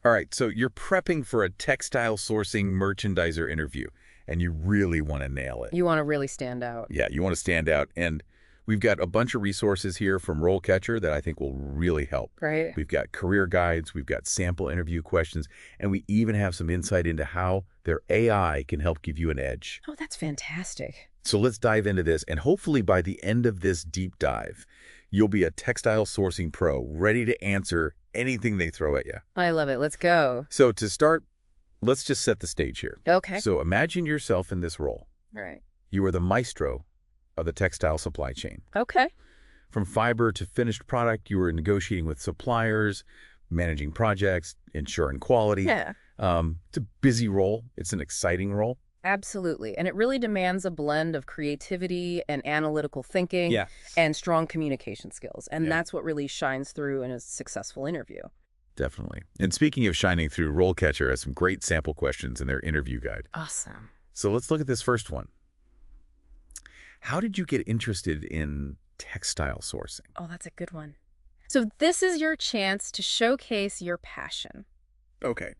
All right, so you're prepping for a textile sourcing merchandiser interview, and you really want to nail it. You want to really stand out. Yeah, you want to stand out. And we've got a bunch of resources here from RoleCatcher that I think will really help. Right. We've got career guides, we've got sample interview questions, and we even have some insight into how their AI can help give you an edge. Oh, that's fantastic. So let's dive into this, and hopefully by the end of this deep dive, you'll be a textile sourcing pro ready to answer anything they throw at you. I love it. Let's go. So to start, let's just set the stage here. Okay. So imagine yourself in this role. Right. You are the maestro of the textile supply chain. Okay. From fiber to finished product, you were negotiating with suppliers, managing projects, ensuring quality. Yeah. It's a busy role. It's an exciting role. Absolutely. And it really demands a blend of creativity and analytical thinking Yeah. and strong communication skills. And Yeah. that's what really shines through in a successful interview. Definitely. And speaking of shining through, RoleCatcher has some great sample questions in their interview guide. Awesome. So let's look at this first one. How did you get interested in textile sourcing? Oh, that's a good one. So this is your chance to showcase your passion. Okay.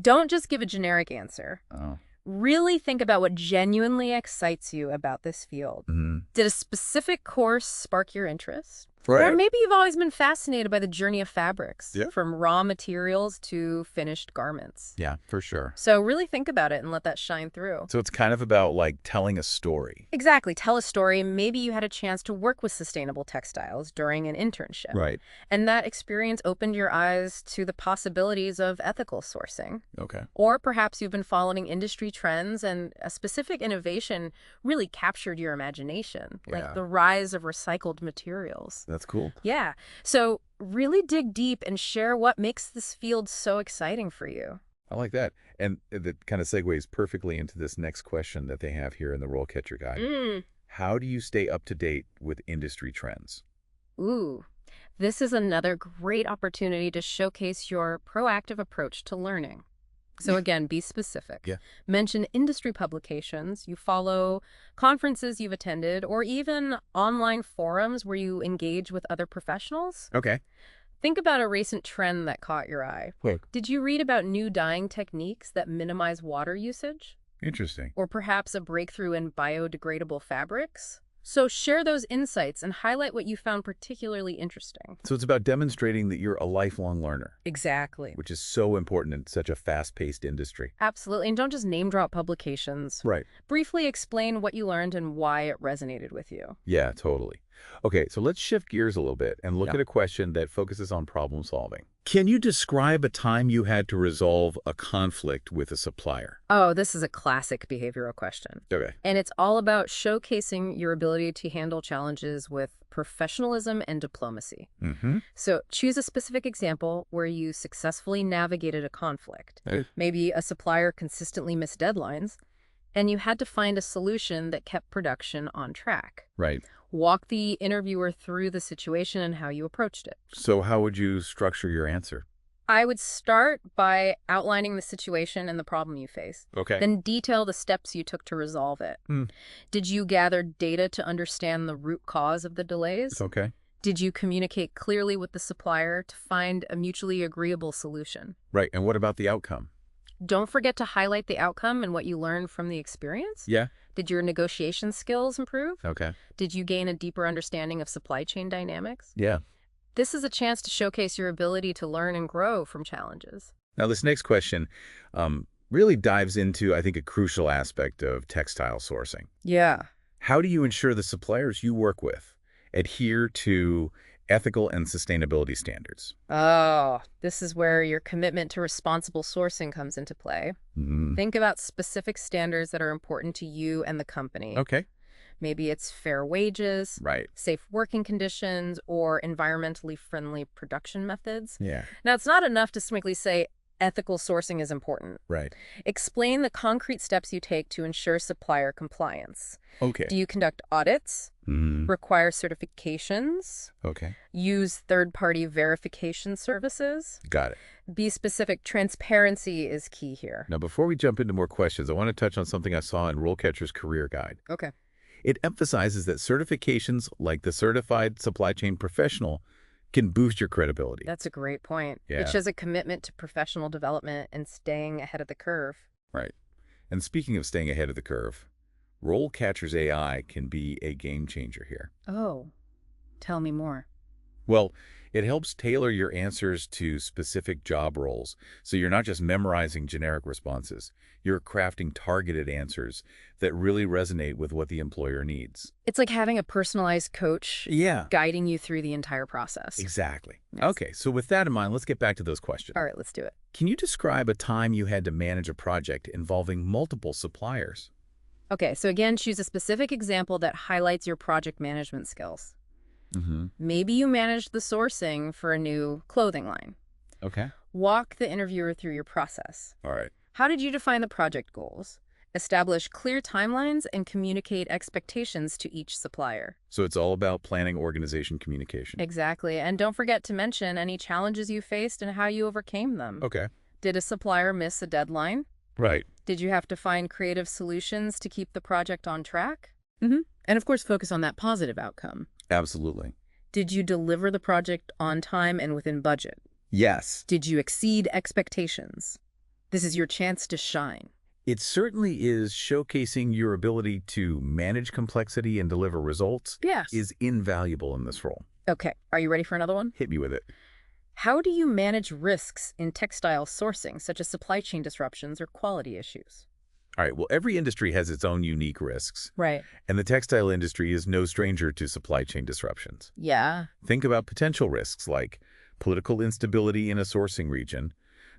Don't just give a generic answer. Oh. Really think about what genuinely excites you about this field. Mm-hmm. Did a specific course spark your interest? Right. Or maybe you've always been fascinated by the journey of fabrics, Yeah. from raw materials to finished garments. Yeah, for sure. So really think about it and let that shine through. So it's kind of about like telling a story. Exactly. Tell a story. Maybe you had a chance to work with sustainable textiles during an internship. Right. And that experience opened your eyes to the possibilities of ethical sourcing. Okay. Or perhaps you've been following industry trends and a specific innovation really captured your imagination, Yeah. like the rise of recycled materials. That's cool. Yeah. So really dig deep and share what makes this field so exciting for you. I like that. And that kind of segues perfectly into this next question that they have here in the RoleCatcher guide. How do you stay up to date with industry trends? Ooh, this is another great opportunity to showcase your proactive approach to learning. So again, be specific. Yeah. Mention industry publications you follow, conferences you've attended, or even online forums where you engage with other professionals. Okay. Think about a recent trend that caught your eye. Look. Did you read about new dyeing techniques that minimize water usage? Interesting. Or perhaps a breakthrough in biodegradable fabrics? So share those insights and highlight what you found particularly interesting. So it's about demonstrating that you're a lifelong learner, Exactly. which is so important in such a fast-paced industry. Absolutely. And don't just name drop publications. Right. Briefly explain what you learned and why it resonated with you. Yeah, totally. Okay, so let's shift gears a little bit and look Yeah. at a question that focuses on problem solving. Can you describe a time you had to resolve a conflict with a supplier? Oh, this is a classic behavioral question. Okay. And it's all about showcasing your ability to handle challenges with professionalism and diplomacy. Mm-hmm. So choose a specific example where you successfully navigated a conflict. Maybe a supplier consistently missed deadlines, and you had to find a solution that kept production on track. Right. Walk the interviewer through the situation and how you approached it. So how would you structure your answer? I would start by outlining the situation and the problem you face. Okay. Then detail the steps you took to resolve it. Did you gather data to understand the root cause of the delays? Okay. Did you communicate clearly with the supplier to find a mutually agreeable solution? Right. And what about the outcome? Don't forget to highlight the outcome and what you learned from the experience. Yeah. Did your negotiation skills improve? Okay. Did you gain a deeper understanding of supply chain dynamics? Yeah. This is a chance to showcase your ability to learn and grow from challenges. Now, this next question really dives into, I think, a crucial aspect of textile sourcing. Yeah. How do you ensure the suppliers you work with adhere to ethical and sustainability standards? Oh, this is where your commitment to responsible sourcing comes into play. Think about specific standards that are important to you and the company. Okay. Maybe it's fair wages, Right. safe working conditions, or environmentally friendly production methods. Yeah. Now, it's not enough to simply say ethical sourcing is important. Right. Explain the concrete steps you take to ensure supplier compliance. Okay. Do you conduct audits? Require certifications? Okay. Use third-party verification services? Got it. Be specific. Transparency is key here. Now, before we jump into more questions, I want to touch on something I saw in RoleCatcher's career guide. Okay. It emphasizes that certifications like the Certified Supply Chain Professional can boost your credibility. That's a great point. Yeah. It shows a commitment to professional development and staying ahead of the curve. Right. And speaking of staying ahead of the curve, RoleCatcher's AI can be a game changer here. Oh, tell me more. Well, it helps tailor your answers to specific job roles, so you're not just memorizing generic responses. You're crafting targeted answers that really resonate with what the employer needs. It's like having a personalized coach Yeah. guiding you through the entire process. Exactly. Yes. Okay, so with that in mind, let's get back to those questions. All right, let's do it. Can you describe a time you had to manage a project involving multiple suppliers? Okay, so again, choose a specific example that highlights your project management skills. Mm-hmm. Maybe you managed the sourcing for a new clothing line. Okay. Walk the interviewer through your process. All right. How did you define the project goals? Establish clear timelines and communicate expectations to each supplier. So it's all about planning, organization, communication. Exactly. And don't forget to mention any challenges you faced and how you overcame them. Okay. Did a supplier miss a deadline? Right. Did you have to find creative solutions to keep the project on track? And of course, focus on that positive outcome. Absolutely. Did you deliver the project on time and within budget? Yes. Did you exceed expectations? This is your chance to shine. It certainly is showcasing your ability to manage complexity and deliver results Yes. is invaluable in this role. Okay, are you ready for another one? Hit me with it. How do you manage risks in textile sourcing, such as supply chain disruptions or quality issues? All right, well, every industry has its own unique risks, Right. and the textile industry is no stranger to supply chain disruptions. Yeah. Think about potential risks like political instability in a sourcing region,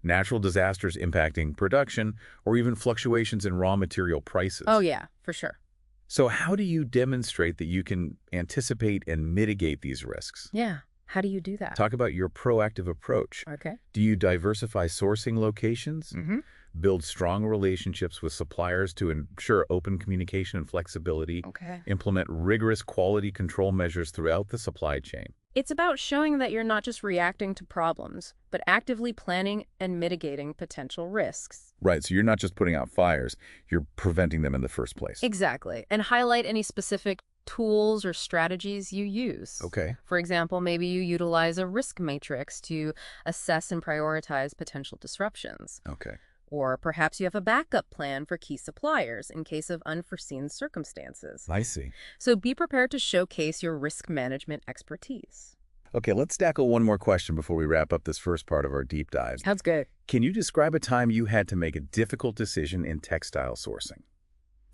natural disasters impacting production, or even fluctuations in raw material prices. Oh, yeah, for sure. So how do you demonstrate that you can anticipate and mitigate these risks? Yeah. How do you do that? Talk about your proactive approach. Okay. Do you diversify sourcing locations? Mm-hmm. Build strong relationships with suppliers to ensure open communication and flexibility? Okay. Implement rigorous quality control measures throughout the supply chain? It's about showing that you're not just reacting to problems, but actively planning and mitigating potential risks. Right, so you're not just putting out fires, you're preventing them in the first place. Exactly. And highlight any specific tools or strategies you use. Okay. For example, maybe you utilize a risk matrix to assess and prioritize potential disruptions. Okay. Or perhaps you have a backup plan for key suppliers in case of unforeseen circumstances. I see. So be prepared to showcase your risk management expertise. Okay, let's tackle one more question before we wrap up this first part of our deep dive. Sounds good. Can you describe a time you had to make a difficult decision in textile sourcing?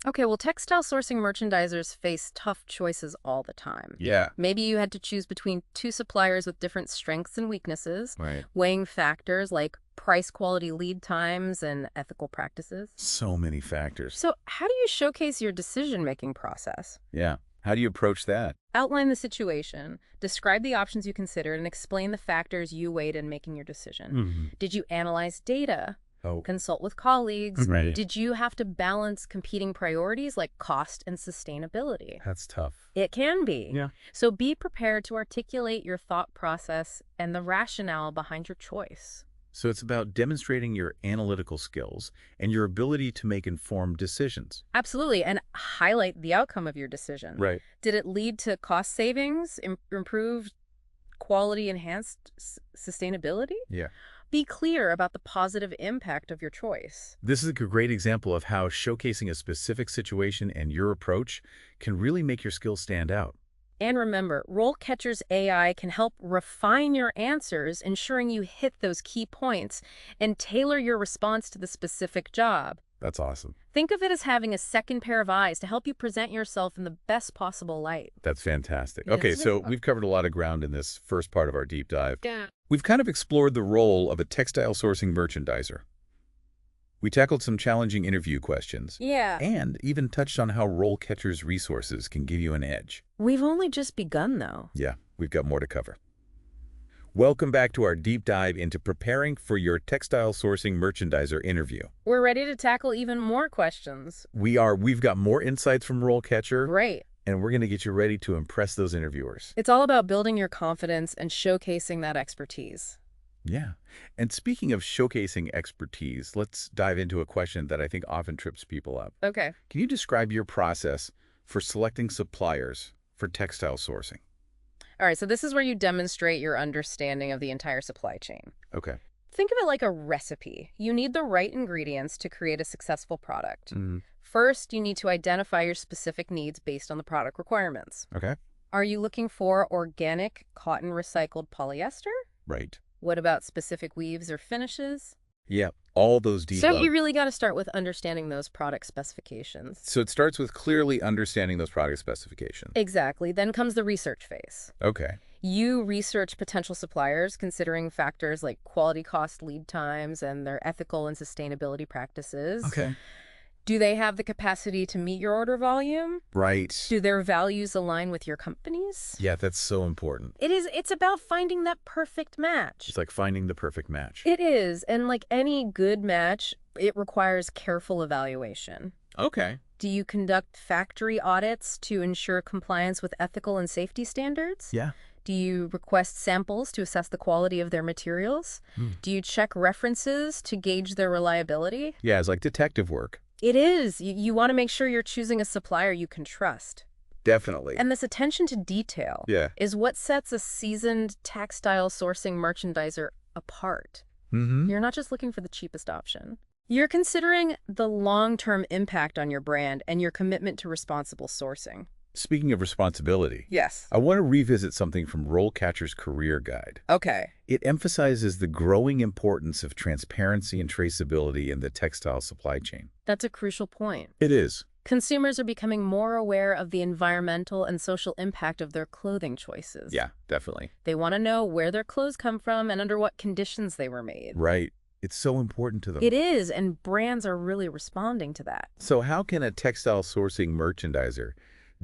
Okay, well, textile sourcing merchandisers face tough choices all the time. Yeah. Maybe you had to choose between two suppliers with different strengths and weaknesses, Right. weighing factors like price, quality, lead times, and ethical practices. So many factors. So how do you showcase your decision-making process? Yeah. How do you approach that? Outline the situation, describe the options you considered, and explain the factors you weighed in making your decision. Did you analyze data? Oh, Consult with colleagues? right. Did you have to balance competing priorities like cost and sustainability? That's tough. It can be. Yeah. So be prepared to articulate your thought process and the rationale behind your choice. So it's about demonstrating your analytical skills and your ability to make informed decisions. Absolutely. And highlight the outcome of your decision. Right. Did it lead to cost savings, improved quality, enhanced sustainability? Yeah. Be clear about the positive impact of your choice. This is a great example of how showcasing a specific situation and your approach can really make your skills stand out. And remember, RoleCatcher's AI can help refine your answers, ensuring you hit those key points and tailor your response to the specific job. That's awesome. Think of it as having a second pair of eyes to help you present yourself in the best possible light. That's fantastic. Yes. Okay, so we've covered a lot of ground in this first part of our deep dive. Yeah. We've kind of explored the role of a textile sourcing merchandiser. We tackled some challenging interview questions. Yeah. And even touched on how RoleCatcher's resources can give you an edge. We've only just begun, though. Yeah, we've got more to cover. Welcome back to our deep dive into preparing for your textile sourcing merchandiser interview. We're ready to tackle even more questions. We've got more insights from RoleCatcher, Great. and we're going to get you ready to impress those interviewers. It's all about building your confidence and showcasing that expertise. Yeah. And speaking of showcasing expertise, let's dive into a question that I think often trips people up. Okay. Can you describe your process for selecting suppliers for textile sourcing? All right, so this is where you demonstrate your understanding of the entire supply chain. Okay. Think of it like a recipe. You need the right ingredients to create a successful product. Mm-hmm. First, you need to identify your specific needs based on the product requirements. Okay. Are you looking for organic cotton recycled polyester? Right. What about specific weaves or finishes? Yeah, all those So details. you really got to start with understanding those product specifications. So it starts with clearly understanding those product specifications. Exactly. Then comes the research phase. Okay. You research potential suppliers, considering factors like quality, cost, lead times, and their ethical and sustainability practices. Okay. Do they have the capacity to meet your order volume? Right. Do their values align with your company's? Yeah, that's so important. It's about finding that perfect match. It's like finding the perfect match. It is. And like any good match, it requires careful evaluation. Okay. Do you conduct factory audits to ensure compliance with ethical and safety standards? Yeah. Do you request samples to assess the quality of their materials? Do you check references to gauge their reliability? Yeah, it's like detective work. It is. You want to make sure you're choosing a supplier you can trust. Definitely. And this attention to detail is what sets a seasoned textile sourcing merchandiser apart. Mm-hmm. You're not just looking for the cheapest option. You're considering the long-term impact on your brand and your commitment to responsible sourcing. Speaking of responsibility, Yes. I want to revisit something from RoleCatcher's career guide. Okay. It emphasizes the growing importance of transparency and traceability in the textile supply chain. That's a crucial point. It is. Consumers are becoming more aware of the environmental and social impact of their clothing choices. Yeah, definitely. They want to know where their clothes come from and under what conditions they were made. Right. It's so important to them. It is, and brands are really responding to that. So how can a textile sourcing merchandiser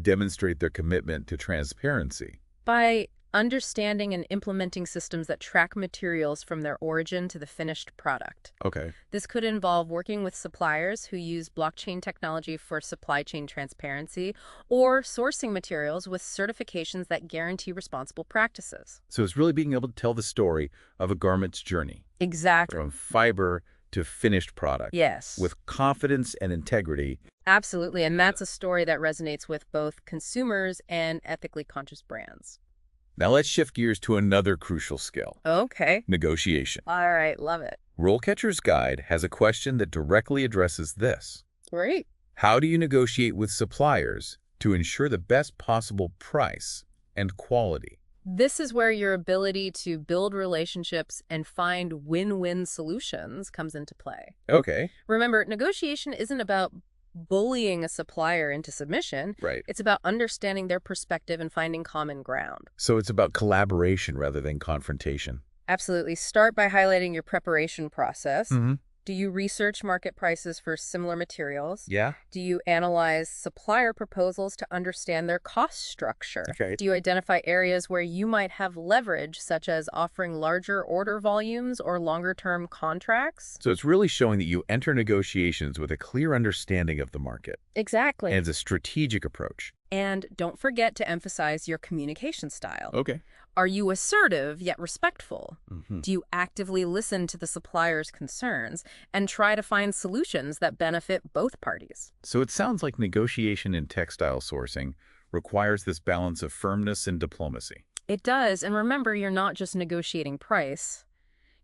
demonstrate their commitment to transparency? By understanding and implementing systems that track materials from their origin to the finished product. Okay. This could involve working with suppliers who use blockchain technology for supply chain transparency or sourcing materials with certifications that guarantee responsible practices. So it's really being able to tell the story of a garment's journey Exactly. from fiber to finished product Yes. with confidence and integrity. Absolutely, and that's a story that resonates with both consumers and ethically conscious brands. Now let's shift gears to another crucial skill, Okay. negotiation. All right, love it. RoleCatcher's guide has a question that directly addresses this. Great. How do you negotiate with suppliers to ensure the best possible price and quality? This is where your ability to build relationships and find win-win solutions comes into play. Okay. Remember, negotiation isn't about bullying a supplier into submission. Right. It's about understanding their perspective and finding common ground. So it's about collaboration rather than confrontation. Absolutely. Start by highlighting your preparation process. Mm-hmm. Do you research market prices for similar materials? Yeah. Do you analyze supplier proposals to understand their cost structure? Okay. Do you identify areas where you might have leverage, such as offering larger order volumes or longer-term contracts? So it's really showing that you enter negotiations with a clear understanding of the market. Exactly. And it's a strategic approach. And don't forget to emphasize your communication style. Okay. Are you assertive yet respectful? Mm-hmm. Do you actively listen to the supplier's concerns and try to find solutions that benefit both parties? So it sounds like negotiation in textile sourcing requires this balance of firmness and diplomacy. It does. And remember, you're not just negotiating price.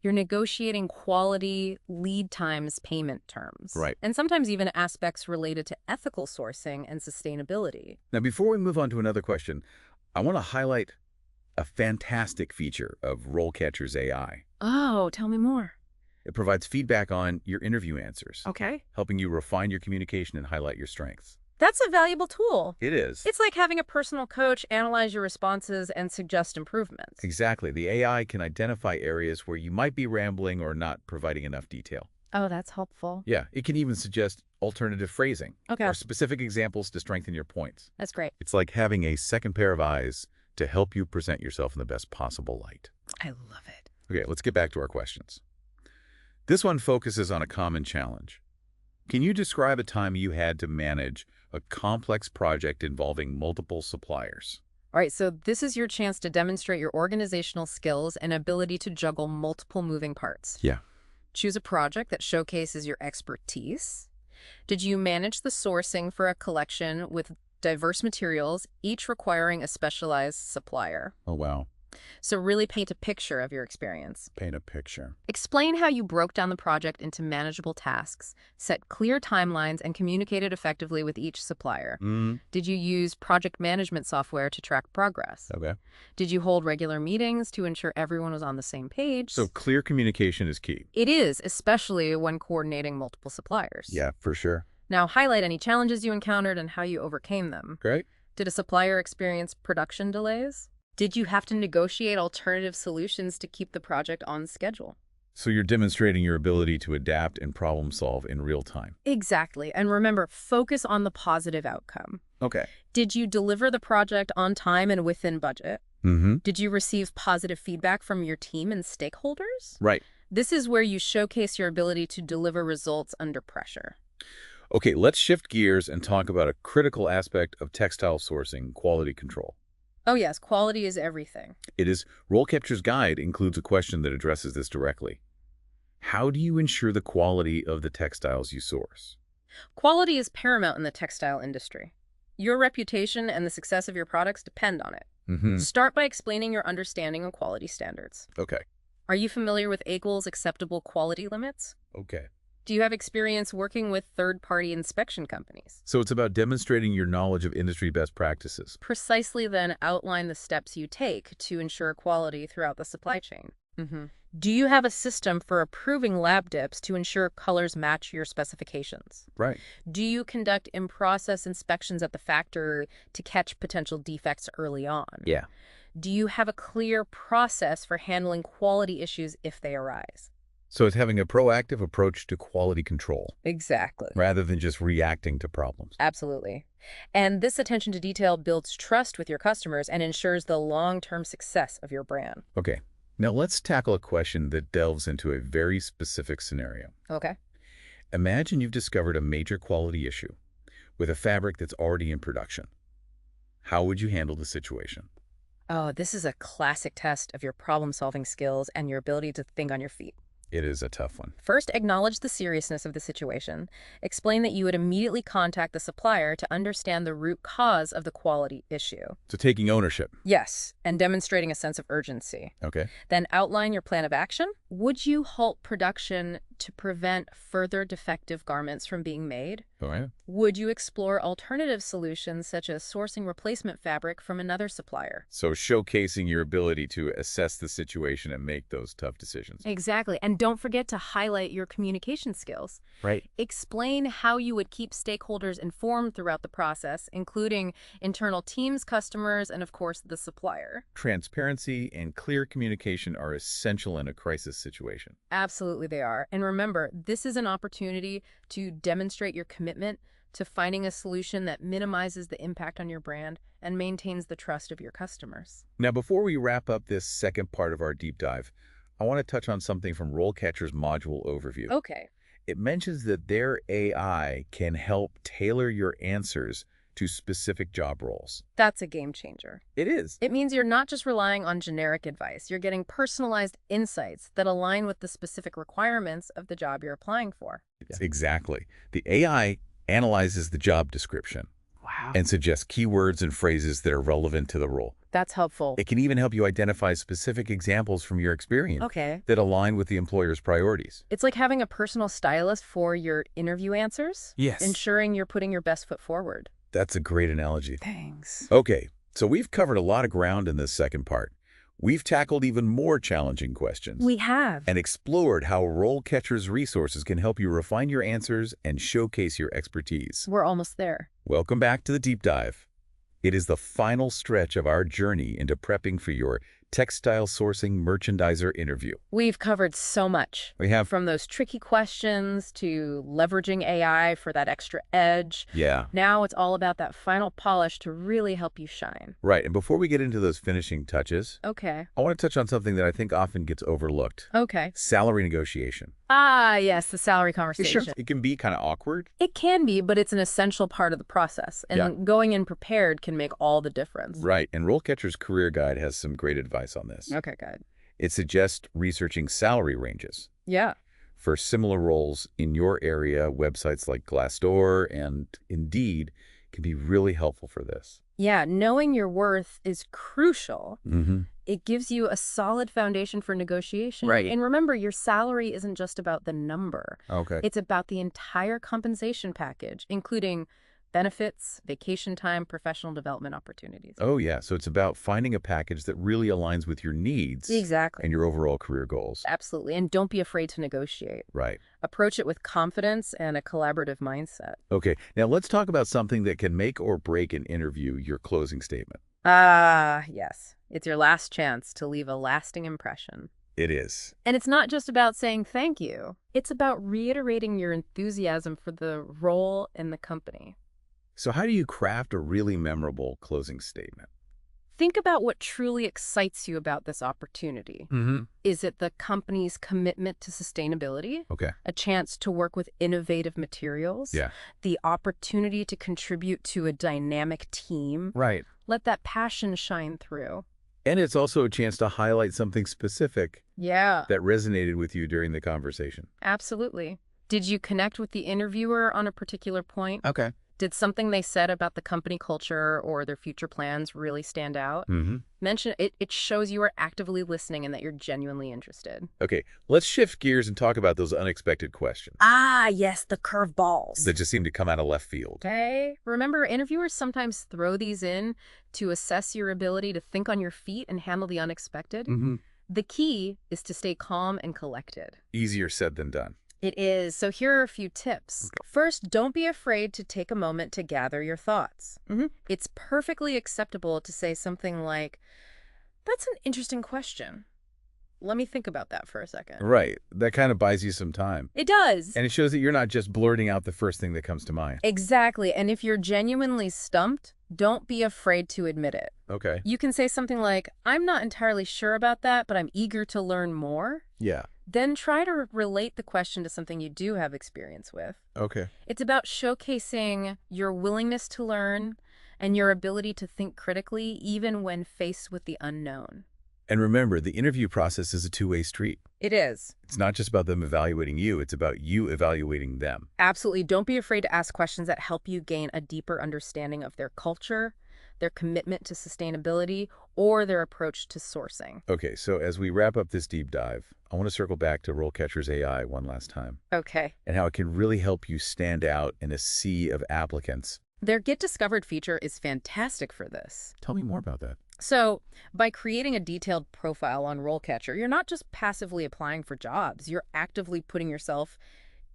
You're negotiating quality, lead times, payment terms. Right. And sometimes even aspects related to ethical sourcing and sustainability. Now, before we move on to another question, I want to highlight a fantastic feature of RoleCatcher's AI. Oh, tell me more. It provides feedback on your interview answers, Okay. helping you refine your communication and highlight your strengths. That's a valuable tool. It is. It's like having a personal coach analyze your responses and suggest improvements. Exactly. The AI can identify areas where you might be rambling or not providing enough detail. Oh, that's helpful. Yeah, it can even suggest alternative phrasing Okay. or specific examples to strengthen your points. That's great. It's like having a second pair of eyes to help you present yourself in the best possible light. I love it. Okay, let's get back to our questions. This one focuses on a common challenge. Can you describe a time you had to manage a complex project involving multiple suppliers? All right, so this is your chance to demonstrate your organizational skills and ability to juggle multiple moving parts. Yeah. Choose a project that showcases your expertise. Did you manage the sourcing for a collection with diverse materials, each requiring a specialized supplier. Oh, wow. So really paint a picture of your experience. Paint a picture. Explain how you broke down the project into manageable tasks, set clear timelines, and communicated effectively with each supplier. Did you use project management software to track progress? Okay. Did you hold regular meetings to ensure everyone was on the same page? So clear communication is key. It is, especially when coordinating multiple suppliers. Yeah, for sure. Now, highlight any challenges you encountered and how you overcame them. Great. Did a supplier experience production delays? Did you have to negotiate alternative solutions to keep the project on schedule? So you're demonstrating your ability to adapt and problem solve in real time. Exactly. And remember, focus on the positive outcome. Okay. Did you deliver the project on time and within budget? Did you receive positive feedback from your team and stakeholders? Right. This is where you showcase your ability to deliver results under pressure. Okay, let's shift gears and talk about a critical aspect of textile sourcing, quality control. Oh yes, quality is everything. It is RoleCatcher's guide includes a question that addresses this directly. How do you ensure the quality of the textiles you source? Quality is paramount in the textile industry. Your reputation and the success of your products depend on it. Start by explaining your understanding of quality standards. Okay. Are you familiar with AQUAL's acceptable quality limits? Okay. Do you have experience working with third-party inspection companies? So it's about demonstrating your knowledge of industry best practices. Precisely then outline the steps you take to ensure quality throughout the supply chain. Do you have a system for approving lab dips to ensure colors match your specifications? Right. Do you conduct in-process inspections at the factory to catch potential defects early on? Yeah. Do you have a clear process for handling quality issues if they arise? So it's having a proactive approach to quality control Exactly. rather than just reacting to problems. Absolutely. And this attention to detail builds trust with your customers and ensures the long-term success of your brand. Okay. Now let's tackle a question that delves into a very specific scenario. Okay. Imagine you've discovered a major quality issue with a fabric that's already in production. How would you handle the situation? Oh, this is a classic test of your problem-solving skills and your ability to think on your feet. It is a tough one. First, acknowledge the seriousness of the situation. Explain that you would immediately contact the supplier to understand the root cause of the quality issue. So taking ownership. Yes, and demonstrating a sense of urgency. Okay. Then outline your plan of action. Would you halt production to prevent further defective garments from being made? Oh, yeah. Would you explore alternative solutions such as sourcing replacement fabric from another supplier? So showcasing your ability to assess the situation and make those tough decisions. Exactly. And don't forget to highlight your communication skills. Right. Explain how you would keep stakeholders informed throughout the process, including internal teams, customers, and of course, the supplier. Transparency and clear communication are essential in a crisis situation. Absolutely they are. And remember, this is an opportunity to demonstrate your commitment to finding a solution that minimizes the impact on your brand and maintains the trust of your customers. Now, before we wrap up this second part of our deep dive, I want to touch on something from RoleCatcher's module overview. Okay. It mentions that their AI can help tailor your answers to specific job roles. That's a game changer. It is. It means you're not just relying on generic advice. You're getting personalized insights that align with the specific requirements of the job you're applying for. Exactly. The AI analyzes the job description. Wow. And suggests keywords and phrases that are relevant to the role. That's helpful. It can even help you identify specific examples from your experience that align with the employer's priorities. It's like having a personal stylist for your interview answers. Yes. Ensuring you're putting your best foot forward. That's a great analogy. Thanks. Okay, so we've covered a lot of ground in this second part. We've tackled even more challenging questions. We have. And explored how RoleCatcher's resources can help you refine your answers and showcase your expertise. We're almost there. Welcome back to the deep dive. It is the final stretch of our journey into prepping for your textile sourcing merchandiser interview. We've covered so much. We have. From those tricky questions to leveraging AI for that extra edge. Yeah. Now it's all about that final polish to really help you shine. Right. And before we get into those finishing touches, Okay. I want to touch on something that I think often gets overlooked. Okay. Salary negotiation. Ah, yes, the salary conversation. Sure. It can be kind of awkward. It can be, but it's an essential part of the process. And going in prepared can make all the difference. Right. And RoleCatcher's career guide has some great advice on this. Okay, good. It suggests researching salary ranges. Yeah. For similar roles in your area, websites like Glassdoor and Indeed can be really helpful for this. Yeah, knowing your worth is crucial. Mm-hmm. It gives you a solid foundation for negotiation. Right. And remember, your salary isn't just about the number. Okay. It's about the entire compensation package, including benefits, vacation time, professional development opportunities. Oh, yeah. So it's about finding a package that really aligns with your needs Exactly. and your overall career goals. Absolutely. And don't be afraid to negotiate. Right. Approach it with confidence and a collaborative mindset. Okay. Now let's talk about something that can make or break an interview, your closing statement. Ah, yes. It's your last chance to leave a lasting impression. It is. And it's not just about saying thank you. It's about reiterating your enthusiasm for the role in the company. So how do you craft a really memorable closing statement? Think about what truly excites you about this opportunity. Mm-hmm. Is it the company's commitment to sustainability? Okay. A chance to work with innovative materials? Yeah. The opportunity to contribute to a dynamic team? Right. Let that passion shine through. And it's also a chance to highlight something specific Yeah, that resonated with you during the conversation. absolutely. Did you connect with the interviewer on a particular point? Okay. Did something they said about the company culture or their future plans really stand out? Mm-hmm. Mention it. It shows you are actively listening and that you're genuinely interested. Okay, let's shift gears and talk about those unexpected questions Ah, yes, the curveballs. that just seem to come out of left field. Okay. Remember, interviewers sometimes throw these in to assess your ability to think on your feet and handle the unexpected. Mm-hmm. The key is to stay calm and collected. Easier said than done. It is. So here are a few tips. First, don't be afraid to take a moment to gather your thoughts. It's perfectly acceptable to say something like, "That's an interesting question. Let me think about that for a second." Right. That kind of buys you some time. It does. And it shows that you're not just blurting out the first thing that comes to mind. Exactly. And if you're genuinely stumped, don't be afraid to admit it. Okay. You can say something like, "I'm not entirely sure about that, but I'm eager to learn more." Yeah. Then try to relate the question to something you do have experience with. Okay. It's about showcasing your willingness to learn and your ability to think critically, even when faced with the unknown. And remember, the interview process is a two-way street. It is. It's not just about them evaluating you, it's about you evaluating them. Absolutely. Don't be afraid to ask questions that help you gain a deeper understanding of their culture, their commitment to sustainability, or their approach to sourcing. Okay, so as we wrap up this deep dive, I want to circle back to RoleCatcher's AI one last time Okay. and how it can really help you stand out in a sea of applicants. Their Get Discovered feature is fantastic for this. Tell me more about that. So, by creating a detailed profile on RoleCatcher, you're not just passively applying for jobs, you're actively putting yourself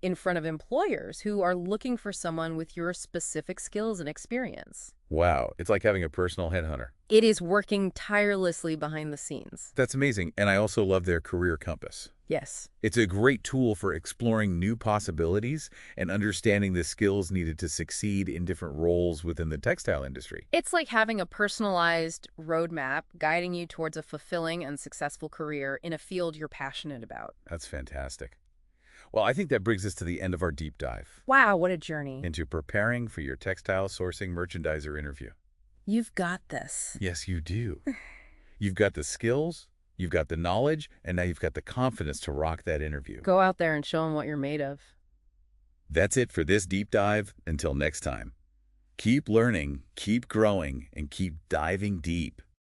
in front of employers who are looking for someone with your specific skills and experience. Wow, it's like having a personal headhunter. It is working tirelessly behind the scenes. That's amazing, and I also love their career compass. Yes. It's a great tool for exploring new possibilities and understanding the skills needed to succeed in different roles within the textile industry. It's like having a personalized roadmap guiding you towards a fulfilling and successful career in a field you're passionate about. That's fantastic. Well, I think that brings us to the end of our deep dive Wow, what a journey. into preparing for your textile sourcing merchandiser interview. You've got this. Yes, you do. You've got the skills, you've got the knowledge, and now you've got the confidence to rock that interview. Go out there and show them what you're made of. That's it for this deep dive. Until next time, keep learning, keep growing, and keep diving deep.